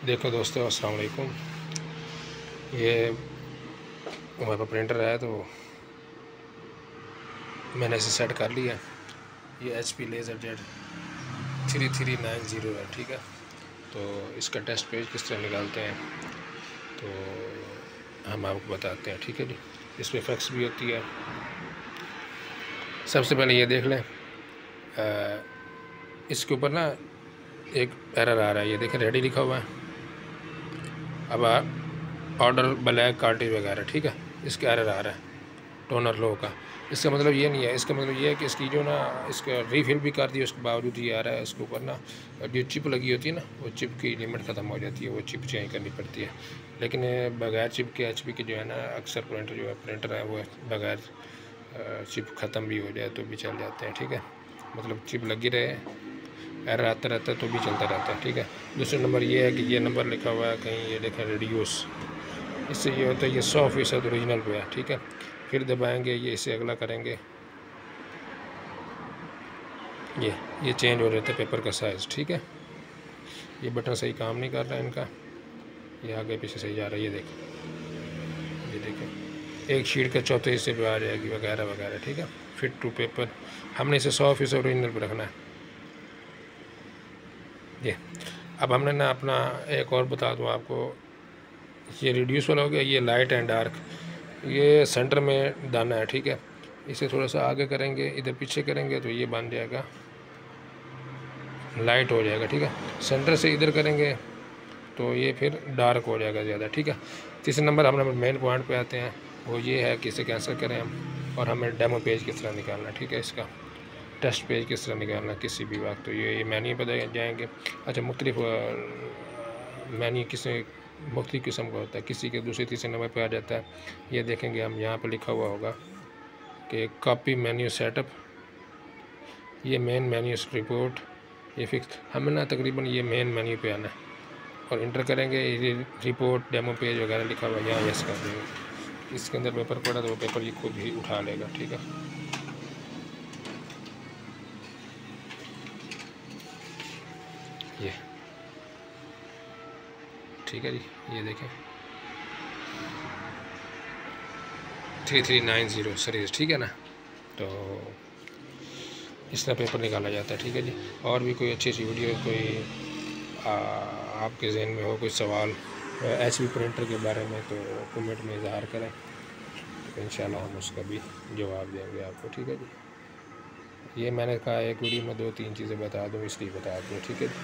देखो दोस्तों, अस्सलाम वालेकुम। ये हमारे पास प्रिंटर है तो मैंने इसे सेट कर लिया। ये HP LaserJet 3390 है, ठीक है। तो इसका टेस्ट पेज किस तरह निकालते हैं तो हम आपको बताते हैं, ठीक है जी। इसमें फैक्स भी होती है। सबसे पहले ये देख लें, इसके ऊपर ना एक एरर आ रहा है, ये देखें रेडी लिखा हुआ है। अब ऑर्डर ब्लैक कार्टेज वगैरह, ठीक है, इसका एरर आ रहा है टोनर लो का। इसका मतलब ये नहीं है, इसका मतलब ये है कि इसकी जो ना इसका रीफिल भी कर दी, उसके बावजूद ये आ रहा है। इसके ऊपर ना जो चिप लगी होती है ना, वो चिप की लिमिट ख़त्म हो जाती है, वो चिप चेंज करनी पड़ती है। लेकिन बगैर चिप के HP के जो है ना, अक्सर प्रिंटर है वो बगैर चिप ख़त्म भी हो जाए तो भी चल जाते हैं, ठीक है। मतलब चिप लगी रहे, एरर आता रहता है तो भी चलता रहता है, ठीक है। दूसरा नंबर ये है कि ये नंबर लिखा हुआ है कहीं, ये देखें रिड्यूस, इससे ये होता है ये 100% ओरिजिनल पे है, ठीक है। फिर दबाएंगे, ये इसे अगला करेंगे, ये चेंज हो जाता है पेपर का साइज़, ठीक है। ये बटन सही काम नहीं कर रहा है इनका, ये आगे पीछे सही जा रहा है, ये देखें एक शीट का चौथे हिस्से पे आ जाएगी वगैरह वगैरह, ठीक है। फिट टू पेपर, हमने इसे 100% ओरिजिनल पे रखना है। ये अब हमने ना अपना एक और बता दूँ आपको, ये रिड्यूस वाला हो गया, ये लाइट एंड डार्क, ये सेंटर में दाना है, ठीक है। इसे थोड़ा सा आगे करेंगे, इधर पीछे करेंगे तो ये बन जाएगा लाइट हो जाएगा, ठीक है। सेंटर से इधर करेंगे तो ये फिर डार्क हो जाएगा ज़्यादा, ठीक है। तीसरे नंबर हम मेन पॉइंट पे आते हैं, वो ये है कि इसे कैंसिल करें हम, और हमें डेमो पेज किस तरह निकालना है, ठीक है। इसका टेस्ट पेज किस तरह निकालना है किसी भी वक्त, तो ये मेन्यू पर जाएंगे। अच्छा, मुख्तलिफ मेन्यू किसी मुख्तलिफ किस्म का होता है, किसी के दूसरे तीसरे नंबर पर आ जाता है। ये देखेंगे हम, यहाँ पर लिखा हुआ होगा कि कॉपी मेन्यू सेटअप, ये मेन मेन्यू रिपोर्ट, ये फिक्स। हमें ना तकरीबन ये मेन मेन्यू पे आना है और इंटर करेंगे, ये रिपोर्ट डेमो पेज वगैरह लिखा हुआ है, यहाँ यस कर देंगे। इसके अंदर पेपर पड़ा तो वो पेपर ये खुद ही उठा लेगा, ठीक है। ये ठीक है जी, ये देखें 3390 सीरीज़, ठीक है ना। तो इस तरह पेपर निकाला जाता है, ठीक है जी। और भी कोई अच्छी वीडियो, कोई आपके जहन में हो कोई सवाल HP प्रिंटर के बारे में तो कमेंट में इज़हार करें, तो इंशाल्लाह हम उसका भी जवाब देंगे आपको, ठीक है जी। ये मैंने कहा एक वीडियो में 2-3 चीज़ें बता दूँ, इसलिए बता दूँ, ठीक है जी।